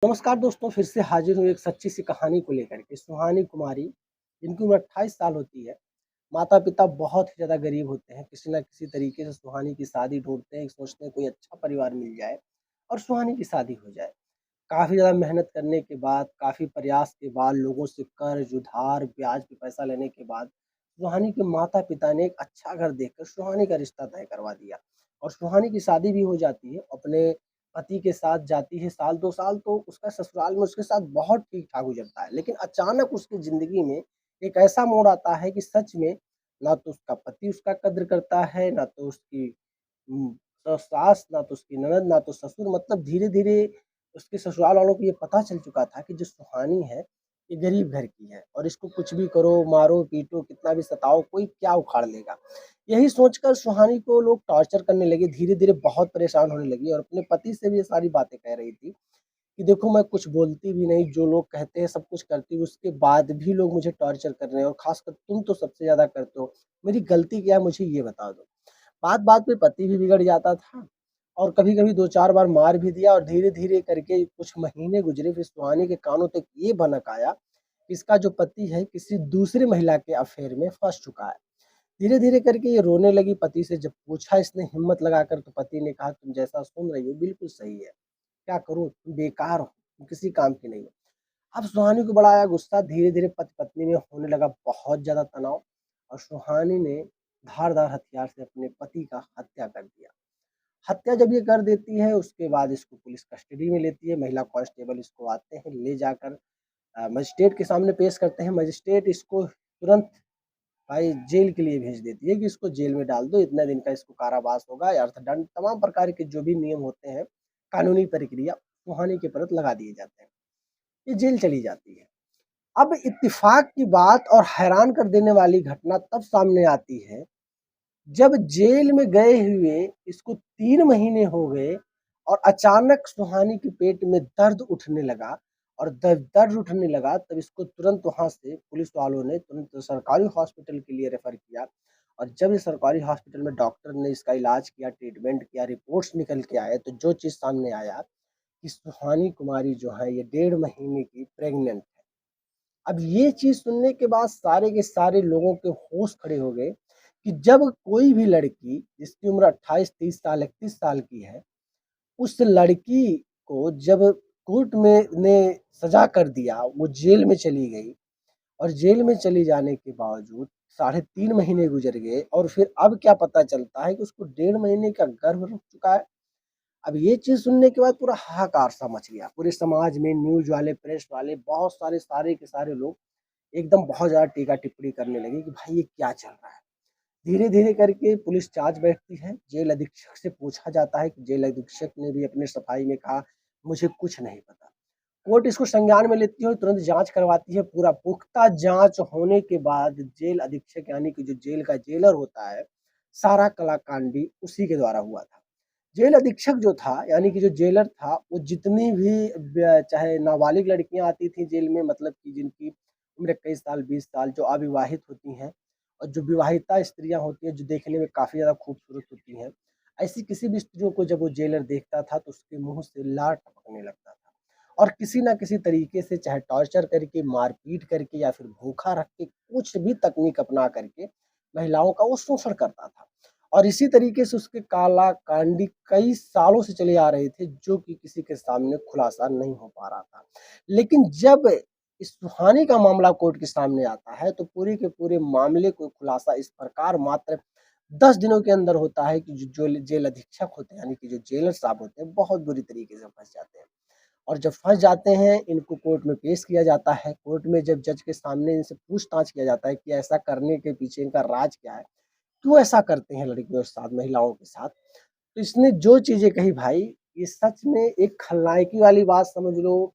नमस्कार दोस्तों, फिर से हाजिर हूँ एक सच्ची सी कहानी को लेकर के। सुहानी कुमारी, जिनकी उम्र 28 साल होती है। माता-पिता बहुत ही ज़्यादा गरीब होते हैं, किसी न किसी तरीके से सुहानी की शादी ढूँढते हैं, सोचते हैं कोई अच्छा परिवार मिल जाए और सुहानी की शादी हो जाए। काफ़ी ज़्यादा मेहनत करने के बाद, काफ़ी प्रयास के बाद, लोगों से कर्ज़, उधार, ब्याज पे पैसा लेने के बाद, सुहानी के माता-पिता ने एक अच्छा घर देखकर सुहानी का रिश्ता तय करवा दिया और सुहानी की शादी भी हो जाती है। अपने पति के साथ जाती है, साल 2 साल तो उसका ससुराल में उसके साथ बहुत ठीक-ठाक गुज़रता है। लेकिन अचानक उसकी ज़िंदगी में एक ऐसा मोड़ आता है कि सच में ना तो उसका पति उसका कद्र करता है, ना तो उसकी उम, सास, ना तो उसकी ननद, ना तो ससुर, मतलब धीरे-धीरे उसके ससुराल वालों को ये पता चल चुका था कि जो सुहानी है, ये गरीब घर की है और इसको कुछ भी करो, मारो, पीटो, कितना भी सताओ, कोई क्या उखाड़ लेगा। यही सोचकर सुहानी को लोग टॉर्चर करने लगे, धीरे-धीरे बहुत परेशान होने लगी और अपने पति से भी ये सारी बातें कह रही थी कि देखो मैं कुछ बोलती भी नहीं, जो लोग कहते हैं सब कुछ करती हूँ, उसके बाद भी लोग मुझे टॉर्चर कर रहे हैं और ख़ासकर तुम तो सबसे ज़्यादा करते हो। मेरी गलती क्या है मुझे ये बता दो। बात-बात पे पति भी बिगड़ जाता था और कभी-कभी 2-4 बार मार भी दिया और धीरे-धीरे करके कुछ महीने गुज़रे, फिर सुहानी के कानों तक ये भनक आया, कि इसका जो पति है किसी दूसरी महिला के अफ़ेयर में फँस चुका है। धीरे-धीरे करके ये रोने लगी, पति से जब पूछा इसने हिम्मत लगाकर तो पति ने कहा तुम जैसा सुन रही हो बिल्कुल सही है। क्या करूँ? तुम बेकार हो, तुम किसी काम की नहीं हो। अब सुहानी को बड़ा आया गुस्सा, धीरे-धीरे पति-पत्नी में होने लगा बहुत ज़्यादा तनाव और सुहानी ने धारदार हथियार से अपने पति का हत्या कर दिया। हत्या जब ये कर देती है उसके बाद इसको पुलिस कस्टडी में लेती है, महिला कांस्टेबल इसको आते हैं, ले जाकर मजिस्ट्रेट के सामने पेश करते हैं। मजिस्ट्रेट इसको तुरंत भाई जेल के लिए भेज देती है कि इसको जेल में डाल दो, इतने दिन का इसको कारावास होगा या अर्थदंड, तमाम प्रकार के जो भी नियम होते हैं, कानूनी प्रक्रिया सुहानी के प्रति लगा दिए जाते हैं। ये जेल चली जाती है। अब इत्तेफ़ाक की बात और हैरान कर देने वाली घटना तब सामने आती है, जब जेल में गए हुए इसको 3 महीने हो गए और अचानक सुहानी के पेट में दर्द उठने लगा और दर्द उठने लगा तब इसको तुरंत वहाँ से पुलिस वालों ने तुरंत सरकारी हॉस्पिटल के लिए रेफ़र किया और जब ये सरकारी हॉस्पिटल में डॉक्टर ने इसका इलाज किया, ट्रीटमेंट किया, रिपोर्ट्स निकल के आए, तो जो चीज़ सामने आया कि सुहानी कुमारी जो है ये 1.5 महीने की प्रेग्नेंट है। अब ये चीज़ सुनने के बाद सारे के सारे लोगों के होश खड़े हो गए कि जब कोई भी लड़की जिसकी उम्र 28, 30 साल, 31 साल की है, उस लड़की को जब कोर्ट में ने सज़ा कर दिया, वो जेल में चली गई और जेल में चली जाने के बावजूद साढ़े 3 महीने गुज़र गए और फिर अब क्या पता चलता है कि उसको 1.5 महीने का गर्भ रुक चुका है। अब ये चीज़ सुनने के बाद पूरा हाहाकार सा मच गया। पूरे समाज में न्यूज़ वाले, प्रेस वाले, बहुत सारे के सारे लोग एकदम बहुत ज़्यादा टीका-टिप्पणी करने लगे कि भाई ये क्या चल रहा है? धीरे-धीरे करके पुलिस जाँच बैठती है, जेल अधीक्षक से पूछा जाता है कि जेल अधीक्षक ने भी अपने सफाई में कहा, मुझे कुछ नहीं पता। कोर्ट इसको संज्ञान में लेती है और तुरंत जाँच करवाती है, पूरा पुख्ता जाँच होने के बाद जेल अधीक्षक यानी कि जो जेल का जेलर होता है, सारा कलाकांडी उसी के द्वारा हुआ था। जेल अधीक्षक जो था यानी कि जो जेलर था, वो जितनी भी चाहे नाबालिग लड़कियाँ आती थी जेल में, मतलब कि जिनकी उम्र 21 साल, 20 साल, जो अविवाहित होती हैं और जो विवाहिता स्त्रियाँ होती हैं, जो देखने में काफ़ी ज़्यादा खूबसूरत होती हैं, ऐसी किसी भी स्त्रियों को जब वो जेलर देखता था, तो उसके मुँह से लार टपकने लगता था और किसी न किसी तरीके से चाहे टॉर्चर करके, मार-पीट करके या फिर भूखा रख के, कुछ भी तकनीक अपना करके महिलाओं का वो शोषण करता था। और इसी तरीके से उसके काला-कांडी कई सालों से चले आ रहे थे, जो कि किसी के सामने खुलासा नहीं हो पा रहा था। लेकिन जब इस सुहानी का मामला कोर्ट के सामने आता है, तो पूरे के पूरे मामले को खुलासा इस प्रकार मात्र 10 दिनों के अंदर होता है कि जो जेल अधीक्षक होते हैं, यानी कि जो जेलर साहब होते हैं, बहुत बुरी तरीके से फँस जाते हैं। और जब फँस जाते हैं, इनको कोर्ट में पेश किया जाता है। कोर्ट में जब जज के सामने इनसे पूछताछ किया जाता है कि ऐसा करने के पीछे इनका राज क्या है? क्यों ऐसा करते हैं लड़कियों के साथ, महिलाओं के साथ? तो इसने जो चीज़ें कही भाई, ये सच में एक खलनायकी वाली बात समझ लो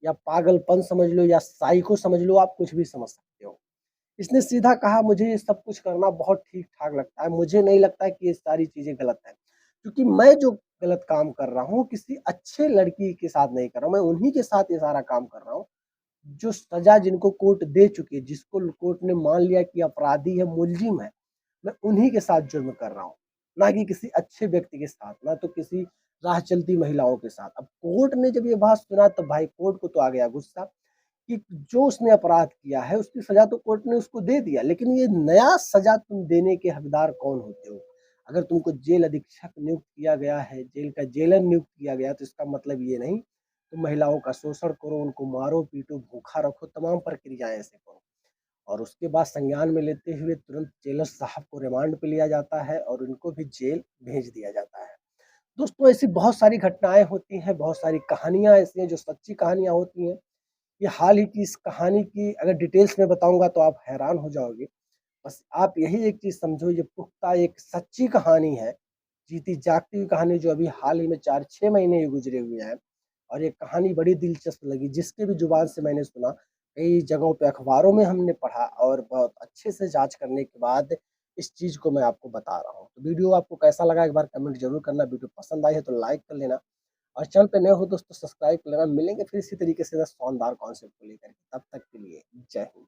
या पागलपन समझ लो या साइको समझ लो, आप कुछ भी समझ सकते हो। इसने सीधा कहा मुझे ये सब कुछ करना बहुत ठीक-ठाक लगता है, मुझे नहीं लगता है कि ये सारी चीज़ें गलत हैं। क्योंकि मैं जो गलत काम कर रहा हूँ, किसी अच्छे लड़की के साथ नहीं कर रहा हूँ, मैं उन्हीं के साथ ये सारा काम कर रहा हूँ, जो सज़ा जिनको कोर्ट दे चुकी है, जिसको कोर्ट ने मान लिया कि अपराधी है, मुलज़िम है, मैं उन्हीं के साथ जुर्म कर रहा हूँ, ना कि किसी अच्छे व्यक्ति के साथ, ना तो किसी राह चलती महिलाओं के साथ। अब कोर्ट ने जब ये बात सुना तो भाई कोर्ट को तो आ गया गुस्सा कि जो उसने अपराध किया है उसकी सज़ा तो कोर्ट ने उसको दे दिया, लेकिन ये नया सज़ा तुम देने के हकदार कौन होते हो? अगर तुमको जेल अधीक्षक नियुक्त किया गया है, जेल का जेलर नियुक्त किया गया तो इसका मतलब ये नहीं तुम महिलाओं का शोषण करो, उनको मारो, पीटो, भूखा रखो, तमाम प्रक्रियाएँ ऐसे करो। और उसके बाद संज्ञान में लेते हुए तुरंत जेलर साहब को रिमांड पे लिया जाता है और उनको भी जेल भेज दिया जाता है। दोस्तों ऐसी बहुत सारी घटनाएँ होती हैं, बहुत सारी कहानियाँ ऐसी हैं जो सच्ची कहानियाँ होती हैं। ये हाल ही की इस कहानी की अगर डिटेल्स में बताऊँगा तो आप हैरान हो जाओगे। बस आप यही एक चीज़ समझो ये पुख्ता एक सच्ची कहानी है, जीती-जागती हुई कहानी जो अभी हाल ही में 4-6 महीने ही गुज़रे हुए हैं और ये कहानी बड़ी दिलचस्प लगी जिसके भी ज़ुबान से मैंने सुना, कई जगहों पे अखबारों में हमने पढ़ा और बहुत अच्छे से जाँच करने के बाद इस चीज़ को मैं आपको बता रहा हूँ। तो वीडियो आपको कैसा लगा एक बार कमेंट ज़रूर करना, वीडियो पसंद आई है तो लाइक कर लेना और चैनल पे नए हो दोस्तों सब्सक्राइब कर लेना। मिलेंगे फिर इसी तरीके से शानदार कॉन्सेप्ट को लेकर के, तब तक के लिए जय हिंद।